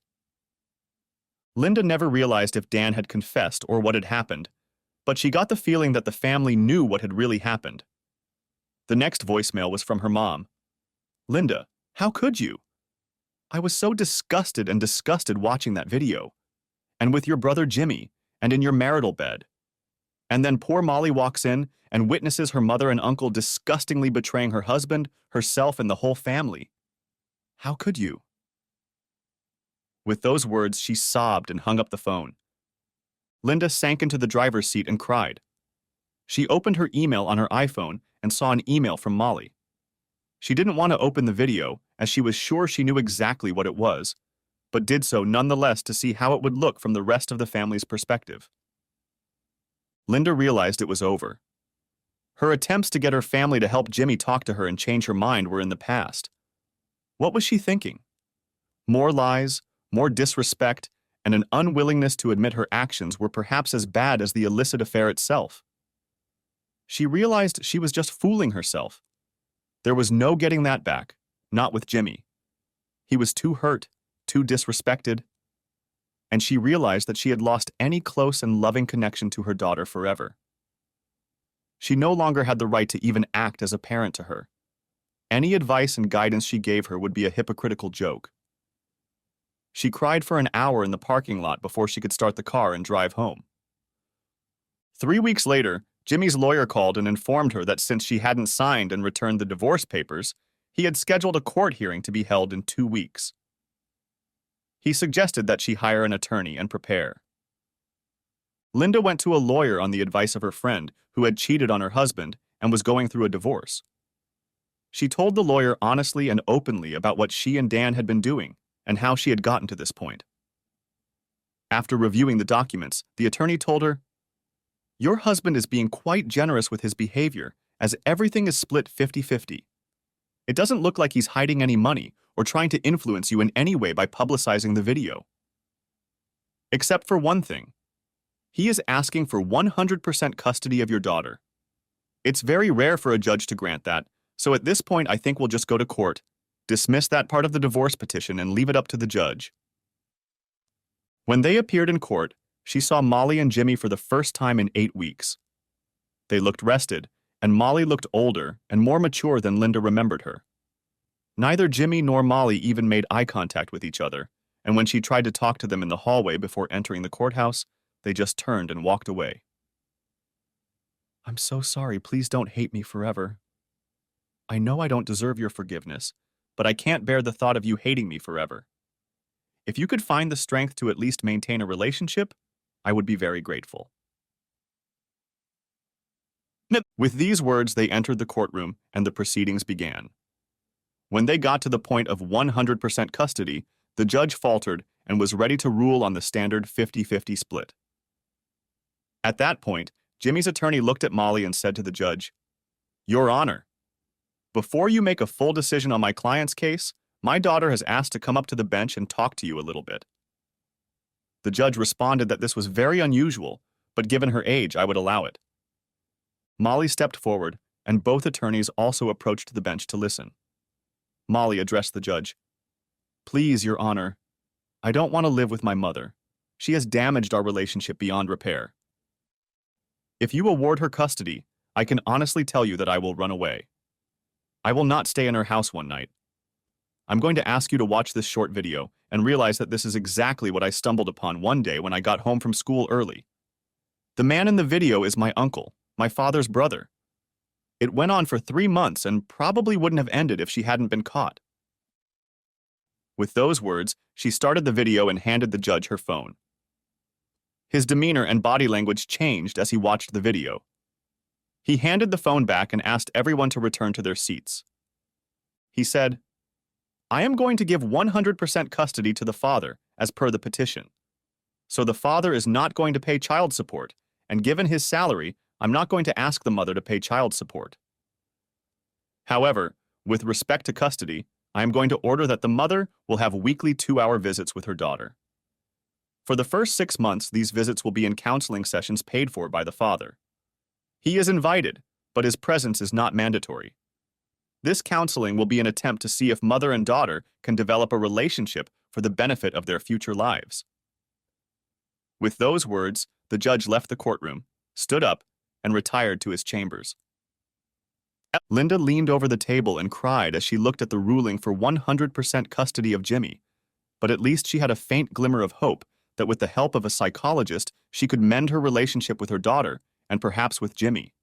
Linda never realized if Dan had confessed or what had happened, but she got the feeling that the family knew what had really happened. The next voicemail was from her mom. "Linda, how could you? I was so disgusted watching that video. And with your brother Jimmy, and in your marital bed. And then poor Molly walks in and witnesses her mother and uncle disgustingly betraying her husband, herself, and the whole family. How could you?" With those words, she sobbed and hung up the phone. Linda sank into the driver's seat and cried. She opened her email on her iPhone and saw an email from Molly. She didn't want to open the video, as she was sure she knew exactly what it was, but did so nonetheless to see how it would look from the rest of the family's perspective. Linda realized it was over. Her attempts to get her family to help Jimmy talk to her and change her mind were in the past. What was she thinking? More lies, more disrespect, and an unwillingness to admit her actions were perhaps as bad as the illicit affair itself. She realized she was just fooling herself. There was no getting that back, not with Jimmy. He was too hurt, too disrespected, and she realized that she had lost any close and loving connection to her daughter forever. She no longer had the right to even act as a parent to her. Any advice and guidance she gave her would be a hypocritical joke. She cried for an hour in the parking lot before she could start the car and drive home. 3 weeks later, Jimmy's lawyer called and informed her that since she hadn't signed and returned the divorce papers, he had scheduled a court hearing to be held in 2 weeks. He suggested that she hire an attorney and prepare. Linda went to a lawyer on the advice of her friend who had cheated on her husband and was going through a divorce. She told the lawyer honestly and openly about what she and Dan had been doing and how she had gotten to this point. After reviewing the documents, the attorney told her, "Your husband is being quite generous with his behavior, as everything is split 50-50. It doesn't look like he's hiding any money or trying to influence you in any way by publicizing the video. Except for one thing. He is asking for 100% custody of your daughter. It's very rare for a judge to grant that, so at this point I think we'll just go to court, dismiss that part of the divorce petition and leave it up to the judge." When they appeared in court, she saw Molly and Jimmy for the first time in 8 weeks. They looked rested, and Molly looked older and more mature than Linda remembered her. Neither Jimmy nor Molly even made eye contact with each other, and when she tried to talk to them in the hallway before entering the courthouse, they just turned and walked away. "I'm so sorry, please don't hate me forever. I know I don't deserve your forgiveness, but I can't bear the thought of you hating me forever. If you could find the strength to at least maintain a relationship, I would be very grateful." With these words, they entered the courtroom and the proceedings began. When they got to the point of 100% custody, the judge faltered and was ready to rule on the standard 50-50 split. At that point, Jimmy's attorney looked at Molly and said to the judge, "Your Honor, before you make a full decision on my client's case, my daughter has asked to come up to the bench and talk to you a little bit." The judge responded that this was very unusual, but given her age, I would allow it. Molly stepped forward, and both attorneys also approached the bench to listen. Molly addressed the judge. "Please, Your Honor, I don't want to live with my mother. She has damaged our relationship beyond repair. If you award her custody, I can honestly tell you that I will run away. I will not stay in her house one night. I'm going to ask you to watch this short video and realize that this is exactly what I stumbled upon one day when I got home from school early. The man in the video is my uncle, my father's brother. It went on for 3 months and probably wouldn't have ended if she hadn't been caught." With those words, she started the video and handed the judge her phone. His demeanor and body language changed as he watched the video. He handed the phone back and asked everyone to return to their seats. He said, "I am going to give 100% custody to the father, as per the petition. So the father is not going to pay child support, and given his salary, I'm not going to ask the mother to pay child support. However, with respect to custody, I am going to order that the mother will have weekly 2-hour visits with her daughter. For the first 6 months, these visits will be in counseling sessions paid for by the father. He is invited, but his presence is not mandatory. This counseling will be an attempt to see if mother and daughter can develop a relationship for the benefit of their future lives." With those words, the judge left the courtroom, stood up, and retired to his chambers. Linda leaned over the table and cried as she looked at the ruling for 100% custody of Jimmy, but at least she had a faint glimmer of hope that with the help of a psychologist, she could mend her relationship with her daughter and perhaps with Jimmy.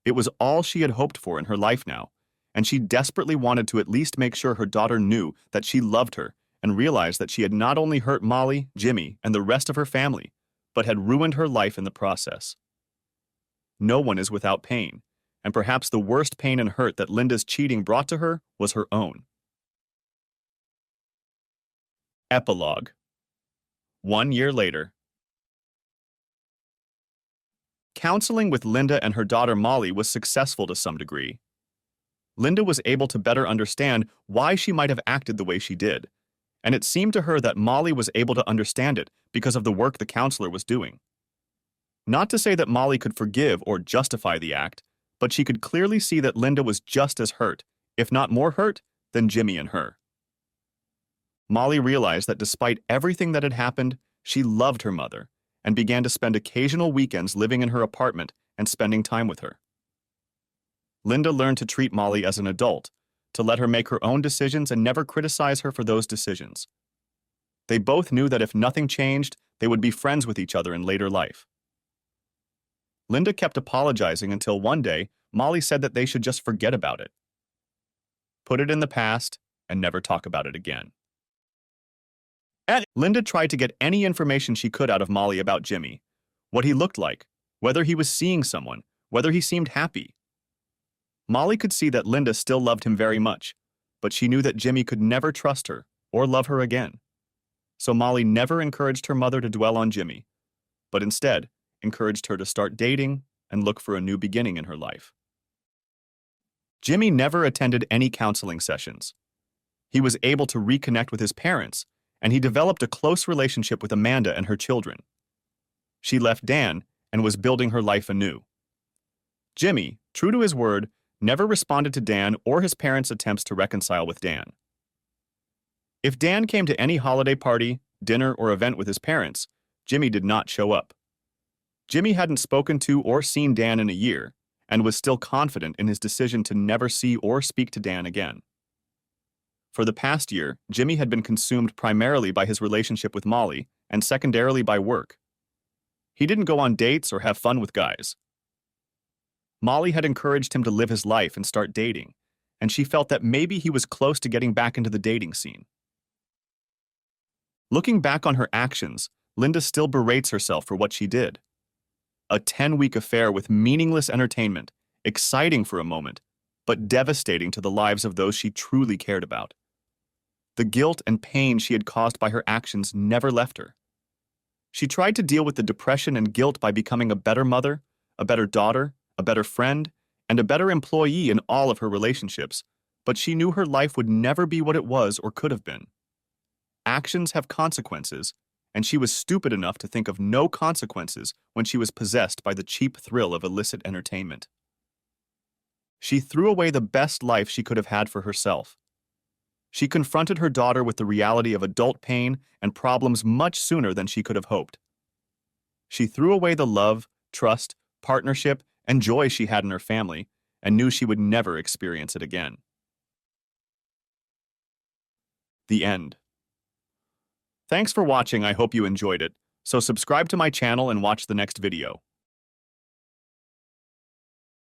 It was all she had hoped for in her life now, and she desperately wanted to at least make sure her daughter knew that she loved her and realized that she had not only hurt Molly, Jimmy, and the rest of her family, but had ruined her life in the process. No one is without pain, and perhaps the worst pain and hurt that Linda's cheating brought to her was her own. Epilogue. 1 year later. counseling with Linda and her daughter Molly was successful to some degree. Linda was able to better understand why she might have acted the way she did, and it seemed to her that Molly was able to understand it because of the work the counselor was doing. Not to say that Molly could forgive or justify the act, but she could clearly see that Linda was just as hurt, if not more hurt, than Jimmy and her. Molly realized that despite everything that had happened, she loved her mother and began to spend occasional weekends living in her apartment and spending time with her. Linda learned to treat Molly as an adult, to let her make her own decisions and never criticize her for those decisions. They both knew that if nothing changed, they would be friends with each other in later life. Linda kept apologizing until one day, Molly said that they should just forget about it. Put it in the past and never talk about it again. Linda tried to get any information she could out of Molly about Jimmy, what he looked like, whether he was seeing someone, whether he seemed happy. Molly could see that Linda still loved him very much, but she knew that Jimmy could never trust her or love her again. So Molly never encouraged her mother to dwell on Jimmy, but instead encouraged her to start dating and look for a new beginning in her life. Jimmy never attended any counseling sessions. He was able to reconnect with his parents, and he developed a close relationship with Amanda and her children. She left Dan and was building her life anew. Jimmy, true to his word, never responded to Dan or his parents' attempts to reconcile with Dan. If Dan came to any holiday party, dinner, or event with his parents, Jimmy did not show up. Jimmy hadn't spoken to or seen Dan in a year, and was still confident in his decision to never see or speak to Dan again. For the past year, Jimmy had been consumed primarily by his relationship with Molly and secondarily by work. He didn't go on dates or have fun with guys. Molly had encouraged him to live his life and start dating, and she felt that maybe he was close to getting back into the dating scene. Looking back on her actions, Linda still berates herself for what she did. A 10-week affair with meaningless entertainment, exciting for a moment, but devastating to the lives of those she truly cared about. The guilt and pain she had caused by her actions never left her. She tried to deal with the depression and guilt by becoming a better mother, a better daughter, a better friend, and a better employee in all of her relationships, but she knew her life would never be what it was or could have been. Actions have consequences, and she was stupid enough to think of no consequences when she was possessed by the cheap thrill of illicit entertainment. She threw away the best life she could have had for herself. She confronted her daughter with the reality of adult pain and problems much sooner than she could have hoped. She threw away the love, trust, partnership, and joy she had in her family and knew she would never experience it again. The end. Thanks for watching. I hope you enjoyed it. So subscribe to my channel and watch the next video.